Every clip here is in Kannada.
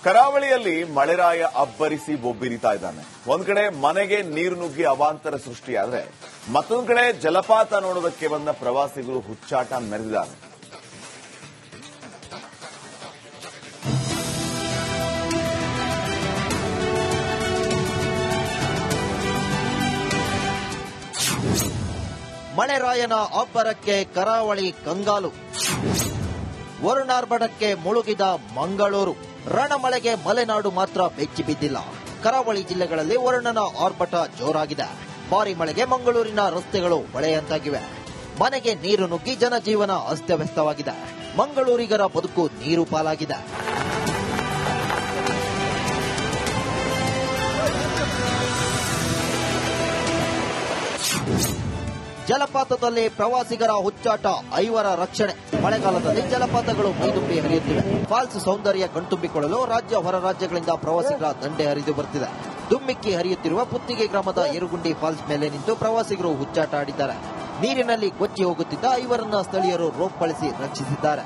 ಕರಾವಳಿಯಲ್ಲಿ ಮಳೆರಾಯ ಅಬ್ಬರಿಸಿ ಬೊಬ್ಬಿರಿತಾ ಇದ್ದಾನೆ. ಒಂದ್ ಕಡೆ ಮನೆಗೆ ನೀರು ನುಗ್ಗಿ ಅವಾಂತರ ಸೃಷ್ಟಿಯಾದ್ರೆ ಮತ್ತೊಂದು ಕಡೆ ಜಲಪಾತ ನೋಡೋದಕ್ಕೆ ಬಂದ ಪ್ರವಾಸಿಗರು ಹುಚ್ಚಾಟ ಮೆರೆದಿದ್ದಾರೆ. ಮಳೆರಾಯನ ಅಬ್ಬರಕ್ಕೆ ಕರಾವಳಿ ಕಂಗಾಲು. ವರುಣಾರ್ಭಟಕ್ಕೆ ಮುಳುಗಿದ ಮಂಗಳೂರು. ರಣಮಳೆಗೆ ಮಲೆನಾಡು ಮಾತ್ರ ಬೆಚ್ಚಿ ಬಿದ್ದಿಲ್ಲ. ಕರಾವಳಿ ಜಿಲ್ಲೆಗಳಲ್ಲಿ ವರುಣನ ಆರ್ಭಟ ಜೋರಾಗಿದೆ. ಭಾರಿ ಮಳೆಗೆ ಮಂಗಳೂರಿನ ರಸ್ತೆಗಳು ಹೊಳೆಯಂತಾಗಿವೆ. ಮನೆಗೆ ನೀರು ನುಗ್ಗಿ ಜನಜೀವನ ಅಸ್ತವ್ಯಸ್ತವಾಗಿದೆ. ಮಂಗಳೂರಿಗರ ಬದುಕು ನೀರು ಪಾಲಾಗಿದೆ. ಜಲಪಾತದಲ್ಲಿ ಪ್ರವಾಸಿಗರ ಹುಚ್ಚಾಟ, ಐವರ ರಕ್ಷಣೆ. ಮಳೆಗಾಲದಲ್ಲಿ ಜಲಪಾತಗಳು ಮೈದುಂಬಿ ಹರಿಯುತ್ತಿವೆ. ಫಾಲ್ಸ್ ಸೌಂದರ್ಯ ಕಣ್ತುಂಬಿಕೊಳ್ಳಲು ರಾಜ್ಯ ಹೊರ ರಾಜ್ಯಗಳಿಂದ ಪ್ರವಾಸಿಗರ ದಂಡೆ ಹರಿದು ಬರ್ತಿದೆ. ದುಮ್ಮಿಕ್ಕಿ ಹರಿಯುತ್ತಿರುವ ಪುತ್ತಿಗೆ ಗ್ರಾಮದ ಏರುಗುಂಡಿ ಫಾಲ್ಸ್ ಮೇಲೆ ನಿಂತು ಪ್ರವಾಸಿಗರು ಹುಚ್ಚಾಟ ಆಡಿದ್ದಾರೆ. ನೀರಿನಲ್ಲಿ ಕೊಚ್ಚಿ ಹೋಗುತ್ತಿದ್ದ ಐವರನ್ನ ಸ್ಥಳೀಯರು ರೋಪ್ ಬಳಸಿ ರಕ್ಷಿಸಿದ್ದಾರೆ.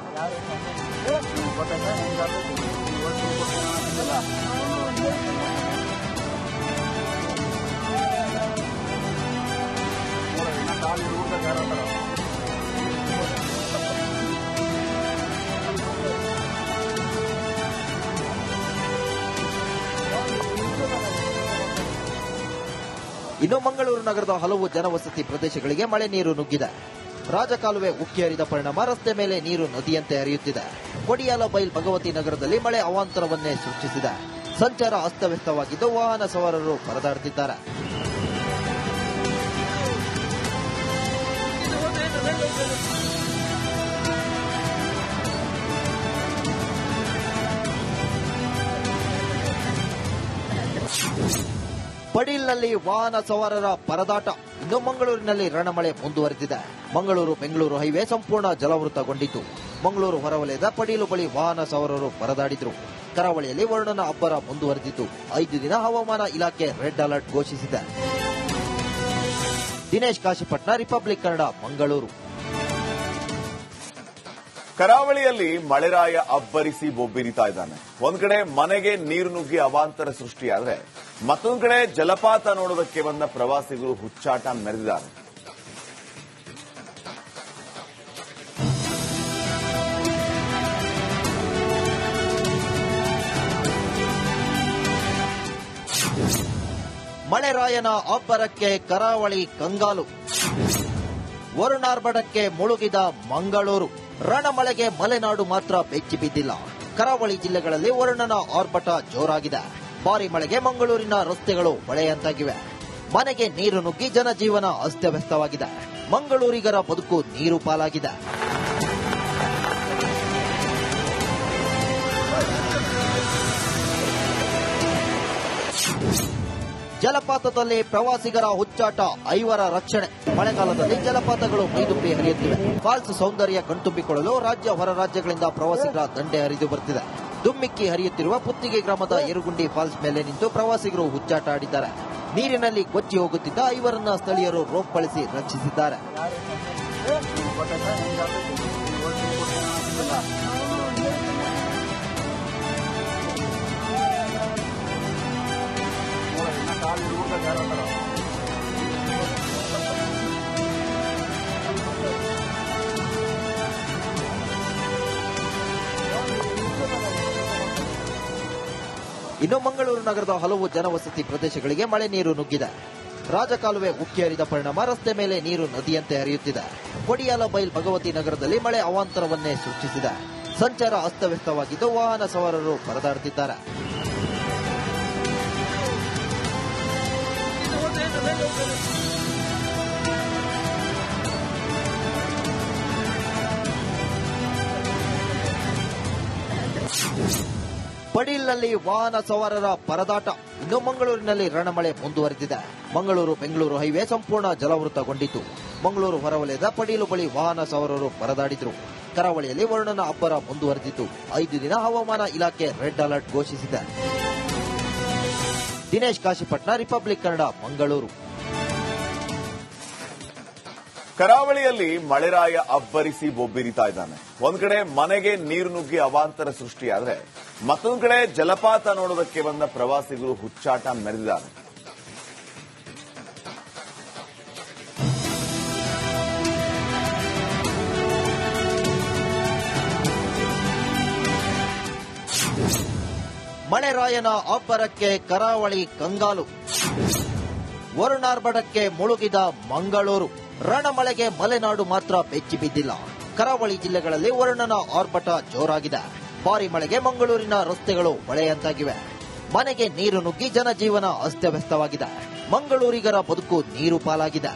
ಇನ್ನು ಮಂಗಳೂರು ನಗರದ ಹಲವು ಜನವಸತಿ ಪ್ರದೇಶಗಳಿಗೆ ಮಳೆ ನೀರು ನುಗ್ಗಿದೆ. ರಾಜಕಾಲುವೆ ಉಕ್ಕಿ ಹರಿದ ಪರಿಣಾಮ ರಸ್ತೆ ಮೇಲೆ ನೀರು ನದಿಯಂತೆ ಹರಿಯುತ್ತಿದೆ. ಕೊಡಿಯಾಲ ಬೈಲ್ ಭಗವತಿ ನಗರದಲ್ಲಿ ಮಳೆ ಅವಾಂತರವನ್ನೇ ಸೃಷ್ಟಿಸಿದೆ. ಸಂಚಾರ ಅಸ್ತವ್ಯಸ್ತವಾಗಿದ್ದು ವಾಹನ ಸವಾರರು ಪರದಾಡುತ್ತಿದ್ದಾರೆ. ಪಡೀಲ್ನಲ್ಲಿ ವಾಹನ ಸವಾರರ ಪರದಾಟ. ಇನ್ನು ಮಂಗಳೂರಿನಲ್ಲಿ ರಣಮಳೆ ಮುಂದುವರೆದಿದೆ. ಮಂಗಳೂರು ಬೆಂಗಳೂರು ಹೈವೇ ಸಂಪೂರ್ಣ ಜಲಾವೃತಗೊಂಡಿತು. ಮಂಗಳೂರು ಹೊರವಲಯದ ಪಡೀಲು ಬಳಿ ವಾಹನ ಸವಾರರು ಪರದಾಡಿದ್ರು. ಕರಾವಳಿಯಲ್ಲಿ ವರುಣನ ಅಬ್ಬರ ಮುಂದುವರೆದಿದ್ದು 5 ದಿನ ಹವಾಮಾನ ಇಲಾಖೆ ರೆಡ್ ಅಲರ್ಟ್ ಘೋಷಿಸಿದೆ. ದಿನೇಶ್ ಕಾಶಿಪಟ್ನ, ರಿಪಬ್ಲಿಕ್ ಕನ್ನಡ, ಮಂಗಳೂರು. ಕರಾವಳಿಯಲ್ಲಿ ಮಳೆರಾಯ ಅಬ್ಬರಿಸಿ ಬೊಬ್ಬಿರಿತಾ ಇದ್ದಾನೆ. ಒಂದ್ ಕಡೆ ಮನೆಗೆ ನೀರು ನುಗ್ಗಿ ಅವಾಂತರ ಸೃಷ್ಟಿಯಾದ್ರೆ ಮತ್ತೊಂದು ಕಡೆ ಜಲಪಾತ ನೋಡೋದಕ್ಕೆ ಬಂದ ಪ್ರವಾಸಿಗರು ಹುಚ್ಚಾಟ ಮೆರೆದಿದ್ದಾರೆ. ಮಳೆರಾಯನ ಅಬ್ಬರಕ್ಕೆ ಕರಾವಳಿ ಕಂಗಾಲು. ವರುಣಾರ್ಭಟಕ್ಕೆ ಮುಳುಗಿದ ಮಂಗಳೂರು. ರಣಮಳೆಗೆ ಮಲೆನಾಡು ಮಾತ್ರ ಬೆಚ್ಚಿ ಬಿದ್ದಿಲ್ಲ. ಕರಾವಳಿ ಜಿಲ್ಲೆಗಳಲ್ಲಿ ವರುಣನ ಆರ್ಭಟ ಜೋರಾಗಿದೆ. ಭಾರಿ ಮಳೆಗೆ ಮಂಗಳೂರಿನ ರಸ್ತೆಗಳು ಹೊಳೆಯಂತಾಗಿವೆ. ಮನೆಗೆ ನೀರು ನುಗ್ಗಿ ಜನಜೀವನ ಅಸ್ತವ್ಯಸ್ತವಾಗಿದೆ. ಮಂಗಳೂರಿಗರ ಬದುಕು ನೀರು ಪಾಲಾಗಿದೆ. ಜಲಪಾತದಲ್ಲಿ ಪ್ರವಾಸಿಗರ ಹುಚ್ಚಾಟ, ಐವರ ರಕ್ಷಣೆ. ಮಳೆಗಾಲದಲ್ಲಿ ಜಲಪಾತಗಳು ಮೈದುಂಬಿ ಹರಿಯುತ್ತಿವೆ. ಫಾಲ್ಸ್ ಸೌಂದರ್ಯ ಕಣ್ತುಂಬಿಕೊಳ್ಳಲು ರಾಜ್ಯ ಹೊರ ರಾಜ್ಯಗಳಿಂದ ಪ್ರವಾಸಿಗರ ದಂಡೆ ಹರಿದು ಬರ್ತಿದೆ. ದುಮ್ಮಿಕ್ಕಿ ಹರಿಯುತ್ತಿರುವ ಪುತ್ತಿಗೆ ಗ್ರಾಮದ ಏರುಗುಂಡಿ ಫಾಲ್ಸ್ ಮೇಲೆ ನಿಂತು ಪ್ರವಾಸಿಗರು ಹುಚ್ಚಾಟ ಆಡಿದ್ದಾರೆ. ನೀರಿನಲ್ಲಿ ಕೊಚ್ಚಿ ಹೋಗುತ್ತಿದ್ದ ಐವರನ್ನ ಸ್ಥಳೀಯರು ರೋಪ್ ಬಳಸಿ ರಕ್ಷಿಸಿದ್ದಾರೆ. ಇನ್ನು ಮಂಗಳೂರು ನಗರದ ಹಲವು ಜನವಸತಿ ಪ್ರದೇಶಗಳಿಗೆ ಮಳೆ ನೀರು ನುಗ್ಗಿದೆ. ರಾಜಕಾಲುವೆ ಉಕ್ಕಿ ಹರಿದ ಪರಿಣಾಮ ರಸ್ತೆ ಮೇಲೆ ನೀರು ನದಿಯಂತೆ ಹರಿಯುತ್ತಿದೆ. ಕೊಡಿಯಾಲ ಬೈಲ್ ಭಗವತಿ ನಗರದಲ್ಲಿ ಮಳೆ ಅವಾಂತರವನ್ನೇ ಸೃಷ್ಟಿಸಿದೆ. ಸಂಚಾರ ಅಸ್ತವ್ಯಸ್ತವಾಗಿದ್ದು ವಾಹನ ಸವಾರರು ಪರದಾಡುತ್ತಿದ್ದಾರೆ. ಪಡೀಲ್ನಲ್ಲಿ ವಾಹನ ಸವಾರರ ಪರದಾಟ. ಇನ್ನು ಮಂಗಳೂರಿನಲ್ಲಿ ರಣಮಳೆ ಮುಂದುವರೆದಿದೆ. ಮಂಗಳೂರು ಬೆಂಗಳೂರು ಹೈವೇ ಸಂಪೂರ್ಣ ಜಲಾವೃತಗೊಂಡಿತು. ಮಂಗಳೂರು ಹೊರವಲಯದ ಪಡೀಲು ಬಳಿ ವಾಹನ ಸವಾರರು ಪರದಾಡಿದ್ರು. ಕರಾವಳಿಯಲ್ಲಿ ವರುಣನ ಅಬ್ಬರ ಮುಂದುವರೆದಿದ್ದು 5 ದಿನ ಹವಾಮಾನ ಇಲಾಖೆ ರೆಡ್ ಅಲರ್ಟ್ ಘೋಷಿಸಿದೆ. ದಿನೇಶ್ ಕಾಶಿಪಟ್ನ, ರಿಪಬ್ಲಿಕ್ ಕನ್ನಡ, ಮಂಗಳೂರು. ಕರಾವಳಿಯಲ್ಲಿ ಮಳೆರಾಯ ಅಬ್ಬರಿಸಿ ಬೊಬ್ಬಿರಿತಾ ಇದ್ದಾನೆ. ಒಂದ್ ಕಡೆ ಮನೆಗೆ ನೀರು ನುಗ್ಗಿ ಅವಾಂತರ ಸೃಷ್ಟಿಯಾದ್ರೆ ಮತ್ತೊಂದು ಕಡೆ ಜಲಪಾತ ನೋಡೋದಕ್ಕೆ ಬಂದ ಪ್ರವಾಸಿಗರು ಹುಚ್ಚಾಟ ಮೆರೆದಿದ್ದಾರೆ. ಮಳೆರಾಯನ ಅಬ್ಬರಕ್ಕೆ ಕರಾವಳಿ ಕಂಗಾಲು. ವರುಣಾರ್ಭಟಕ್ಕೆ ಮುಳುಗಿದ ಮಂಗಳೂರು. ರಣಮಳೆಗೆ ಮಲೆನಾಡು ಮಾತ್ರ ಬೆಚ್ಚಿ ಬಿದ್ದಿಲ್ಲ. ಕರಾವಳಿ ಜಿಲ್ಲೆಗಳಲ್ಲಿ ವರುಣನ ಆರ್ಭಟ ಜೋರಾಗಿದೆ. ಭಾರಿ ಮಳೆಗೆ ಮಂಗಳೂರಿನ ರಸ್ತೆಗಳು ಹೊಳೆಯಂತಾಗಿವೆ. ಮನೆಗೆ ನೀರು ನುಗ್ಗಿ ಜನಜೀವನ ಅಸ್ತವ್ಯಸ್ತವಾಗಿದೆ. ಮಂಗಳೂರಿಗರ ಬದುಕು ನೀರು ಪಾಲಾಗಿದೆ.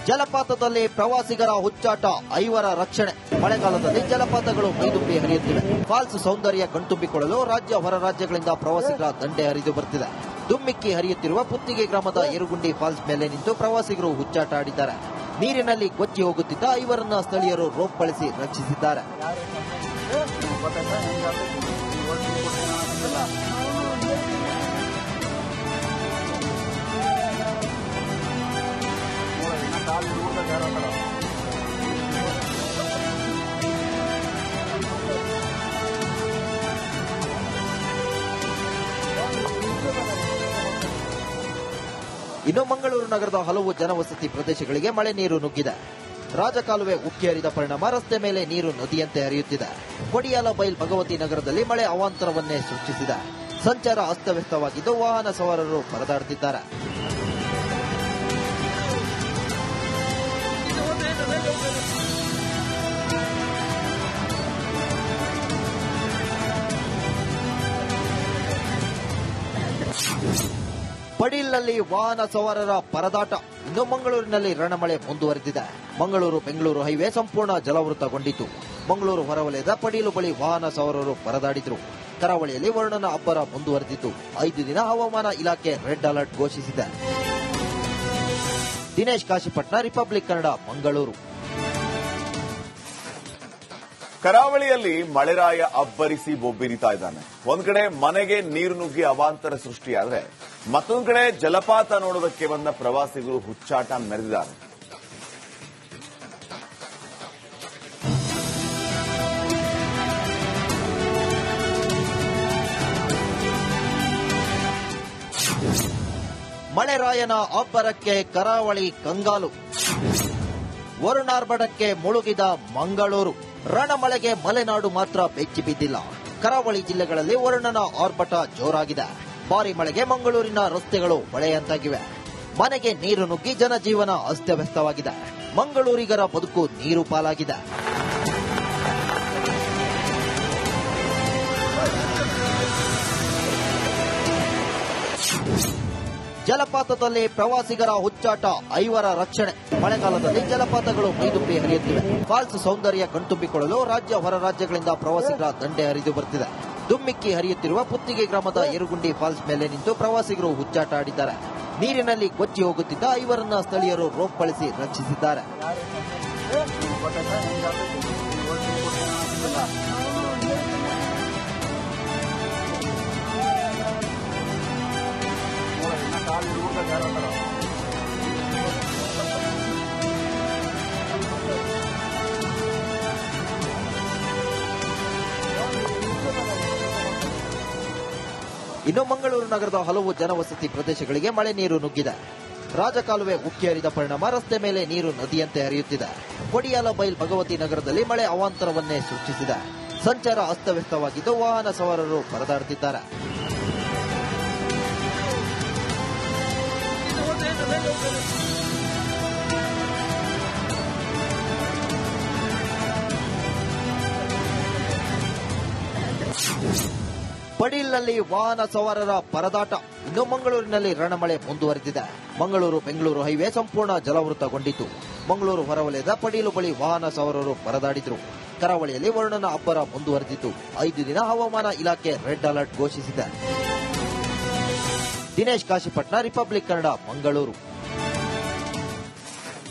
ಜಲಪಾತದಲ್ಲಿ ಪ್ರವಾಸಿಗರ ಹುಚ್ಚಾಟ, ಐವರ ರಕ್ಷಣೆ. ಮಳೆಗಾಲದಲ್ಲಿ ಜಲಪಾತಗಳು ಮೈದುಂಬಿ ಹರಿಯುತ್ತಿವೆ. ಫಾಲ್ಸ್ ಸೌಂದರ್ಯ ಕಣ್ತುಂಬಿಕೊಳ್ಳಲು ರಾಜ್ಯ ಹೊರ ರಾಜ್ಯಗಳಿಂದ ಪ್ರವಾಸಿಗರ ದಂಡೆ ಹರಿದು ಬರ್ತಿದೆ. ದುಮ್ಮಿಕ್ಕಿ ಹರಿಯುತ್ತಿರುವ ಪುತ್ತಿಗೆ ಗ್ರಾಮದ ಯರುಗುಂಡಿ ಫಾಲ್ಸ್ ಮೇಲೆ ನಿಂತು ಪ್ರವಾಸಿಗರು ಹುಚ್ಚಾಟ ಆಡಿದ್ದಾರೆ. ನೀರಿನಲ್ಲಿ ಕೊಚ್ಚಿ ಹೋಗುತ್ತಿದ್ದ ಐವರನ್ನ ಸ್ಥಳೀಯರು ರೋಪ್ ಬಳಸಿ ರಕ್ಷಿಸಿದ್ದಾರೆ. ಇನ್ನು ಮಂಗಳೂರು ನಗರದ ಹಲವು ಜನವಸತಿ ಪ್ರದೇಶಗಳಿಗೆ ಮಳೆ ನೀರು ನುಗ್ಗಿದೆ. ರಾಜಕಾಲುವೆ ಉಕ್ಕಿ ಹರಿದ ಪರಿಣಾಮ ರಸ್ತೆ ಮೇಲೆ ನೀರು ನದಿಯಂತೆ ಹರಿಯುತ್ತಿದೆ. ಕೊಡಿಯಾಲ ಬೈಲ್ ಭಗವತಿ ನಗರದಲ್ಲಿ ಮಳೆ ಅವಾಂತರವನ್ನೇ ಸೃಷ್ಟಿಸಿದೆ. ಸಂಚಾರ ಅಸ್ತವ್ಯಸ್ತವಾಗಿದ್ದು ವಾಹನ ಸವಾರರು ಪರದಾಡುತ್ತಿದ್ದಾರೆ. ಪಡೀಲ್ನಲ್ಲಿ ವಾಹನ ಸವಾರರ ಪರದಾಟ. ಇನ್ನು ಮಂಗಳೂರಿನಲ್ಲಿ ರಣಮಳೆ ಮುಂದುವರೆದಿದೆ. ಮಂಗಳೂರು ಬೆಂಗಳೂರು ಹೈವೇ ಸಂಪೂರ್ಣ ಜಲಾವೃತಗೊಂಡಿತು. ಮಂಗಳೂರು ಹೊರವಲಯದ ಪಡೀಲು ಬಳಿ ವಾಹನ ಸವಾರರು ಪರದಾಡಿದ್ರು. ಕರಾವಳಿಯಲ್ಲಿ ವರುಣನ ಅಬ್ಬರ ಮುಂದುವರೆದಿದ್ದು 5 ದಿನ ಹವಾಮಾನ ಇಲಾಖೆ ರೆಡ್ ಅಲರ್ಟ್ ಘೋಷಿಸಿದೆ. ದಿನೇಶ್ ಕಾಶಿಪಟ್ನ, ರಿಪಬ್ಲಿಕ್ ಕನ್ನಡ, ಮಂಗಳೂರು. ಕರಾವಳಿಯಲ್ಲಿ ಮಳೆರಾಯ ಅಬ್ಬರಿಸಿ ಬೊಬ್ಬಿರಿತಾ ಇದ್ದಾನೆ. ಒಂದ್ ಕಡೆ ಮನೆಗೆ ನೀರು ನುಗ್ಗಿ ಅವಾಂತರ ಸೃಷ್ಟಿಯಾದ್ರೆ ಮತ್ತೊಂದು ಕಡೆ ಜಲಪಾತ ನೋಡೋದಕ್ಕೆ ಬಂದ ಪ್ರವಾಸಿಗರು ಹುಚ್ಚಾಟ ಮೆರೆದಿದ್ದಾರೆ. ಮಳೆರಾಯನ ಅಬ್ಬರಕ್ಕೆ ಕರಾವಳಿ ಕಂಗಾಲು. ವರುಣಾರ್ಭಟಕ್ಕೆ ಮುಳುಗಿದ ಮಂಗಳೂರು. ರಣಮಳೆಗೆ ಮಲೆನಾಡು ಮಾತ್ರ ಬೆಚ್ಚಿ ಬಿದ್ದಿಲ್ಲ. ಕರಾವಳಿ ಜಿಲ್ಲೆಗಳಲ್ಲಿ ವರುಣನ ಆರ್ಭಟ ಜೋರಾಗಿದೆ. ಭಾರಿ ಮಳೆಗೆ ಮಂಗಳೂರಿನ ರಸ್ತೆಗಳು ಹೊಳೆಯಂತಾಗಿವೆ. ಮನೆಗೆ ನೀರು ನುಗ್ಗಿ ಜನಜೀವನ ಅಸ್ತವ್ಯಸ್ತವಾಗಿದೆ. ಮಂಗಳೂರಿಗರ ಬದುಕು ನೀರು ಪಾಲಾಗಿದೆ. ಜಲಪಾತದಲ್ಲಿ ಪ್ರವಾಸಿಗರ ಹುಚ್ಚಾಟ, ಐವರ ರಕ್ಷಣೆ. ಮಳೆಗಾಲದಲ್ಲಿ ಜಲಪಾತಗಳು ಮೈದುಂಬಿ ಹರಿಯುತ್ತಿವೆ. ಫಾಲ್ಸ್ ಸೌಂದರ್ಯ ಕಣ್ತುಂಬಿಕೊಳ್ಳಲು ರಾಜ್ಯ ಹೊರ ರಾಜ್ಯಗಳಿಂದ ಪ್ರವಾಸಿಗರ ದಂಡೆ ಹರಿದು ಬರ್ತಿದೆ. ದುಮ್ಮಿಕ್ಕಿ ಹರಿಯುತ್ತಿರುವ ಪುತ್ತಿಗೆ ಗ್ರಾಮದ ಯರುಗುಂಡಿ ಫಾಲ್ಸ್ ಮೇಲೆ ನಿಂತು ಪ್ರವಾಸಿಗರು ಹುಚ್ಚಾಟ ಆಡಿದ್ದಾರೆ. ನೀರಿನಲ್ಲಿ ಕೊಚ್ಚಿ ಹೋಗುತ್ತಿದ್ದ ಐವರನ್ನ ಸ್ಥಳೀಯರು ರೋಪ್ ಬಳಸಿ ರಕ್ಷಿಸಿದ್ದಾರೆ. ಇನ್ನು ಮಂಗಳೂರು ನಗರದ ಹಲವು ಜನವಸತಿ ಪ್ರದೇಶಗಳಿಗೆ ಮಳೆ ನೀರು ನುಗ್ಗಿದೆ. ರಾಜಕಾಲುವೆ ಉಕ್ಕಿ ಹರಿದ ಪರಿಣಾಮ ರಸ್ತೆ ಮೇಲೆ ನೀರು ನದಿಯಂತೆ ಹರಿಯುತ್ತಿದೆ. ಕೊಡಿಯಾಲ ಬೈಲ್ ಭಗವತಿ ನಗರದಲ್ಲಿ ಮಳೆ ಅವಾಂತರವನ್ನೇ ಸೃಷ್ಟಿಸಿದೆ. ಸಂಚಾರ ಅಸ್ತವ್ಯಸ್ತವಾಗಿದ್ದು ವಾಹನ ಸವಾರರು ಪರದಾಡುತ್ತಿದ್ದಾರೆ. ಪಡೀಲ್ನಲ್ಲಿ ವಾಹನ ಸವಾರರ ಪರದಾಟ. ಇನ್ನು ಮಂಗಳೂರಿನಲ್ಲಿ ರಣಮಳೆ ಮುಂದುವರೆದಿದೆ. ಮಂಗಳೂರು ಬೆಂಗಳೂರು ಹೈವೇ ಸಂಪೂರ್ಣ ಜಲಾವೃತಗೊಂಡಿತು. ಮಂಗಳೂರು ಹೊರವಲಯದ ಪಡೀಲು ಬಳಿ ವಾಹನ ಸವಾರರು ಪರದಾಡಿದ್ರು. ಕರಾವಳಿಯಲ್ಲಿ ವರುಣನ ಅಬ್ಬರ ಮುಂದುವರೆದಿದ್ದು 5 ದಿನ ಹವಾಮಾನ ಇಲಾಖೆ ರೆಡ್ ಅಲರ್ಟ್ ಘೋಷಿಸಿದೆ. ದಿನೇಶ್ ಕಾಶಿಪಟ್ನ, ರಿಪಬ್ಲಿಕ್ ಕನ್ನಡ, ಮಂಗಳೂರು.